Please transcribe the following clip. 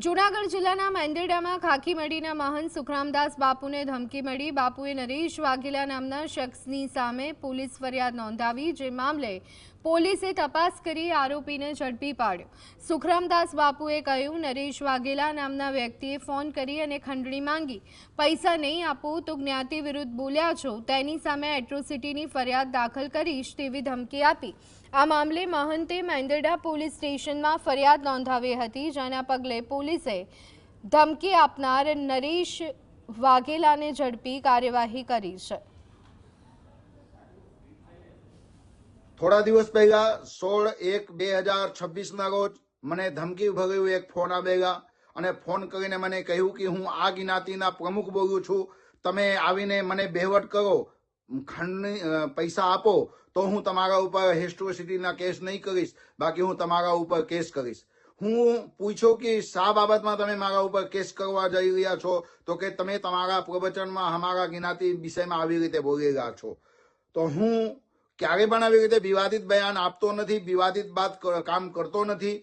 જૂનાગઢ જિલ્લાના મેંદરડામાં ખાખી મડીના મહંત સુખરામદાસ બાપુને ધમકી મળી. બાપુએ નરેશ વાઘેલા નામના શખ્સની સામે પોલીસ ફરિયાદ નોંધાવી, જે મામલે પોલીસે તપાસ કરી આરોપીને ઝડપી પાડ્યો. સુખરામદાસ બાપુએ કહ્યું, નરેશ વાઘેલા નામના વ્યક્તિએ ફોન કરી અને ખંડણી માંગી. પૈસા નહીં આપો તો જ્ઞાતિ વિરુદ્ધ બોલ્યા છો, તેની સામે એટ્રોસિટીની ફરિયાદ દાખલ કરીશ તેવી ધમકી આપી. આ મામલે મહંતે મેંદરડા પોલીસ સ્ટેશનમાં ફરિયાદ નોંધાવી હતી, જેના પગલે પોલીસે ધમકી આપનાર નરેશ વાઘેલાને ઝડપી કાર્યવાહી કરી છે. થોડા દિવસ પહેલા 16/1/2026 ના રોજ મને ધમકી ભર્યો એક ફોન આવેલા અને ફોન કરીને મને કહ્યું કે હું આ જ્ઞાતિના પ્રમુખ બોલું છું, તમે આવીને મને બેવટ કરો, ખંડની પૈસા આપો તો હું તમારા ઉપર એટ્રોસિટીના કેસ નહીં કરીશ, બાકી હું તમારા ઉપર કેસ કરીશ. હું પૂછ્યો કે શા બાબતમાં તમે મારા ઉપર કેસ કરવા જઈ રહ્યા છો, તો કે તમે તમારા પ્રવચનમાં અમારા જ્ઞાતિ વિષયમાં આવી રીતે બોલી રહ્યા છો. તો હું ક્યારે પણ આવી રીતે વિવાદિત બયાન આપતો નથી, વિવાદિત કામ કરતો નથી.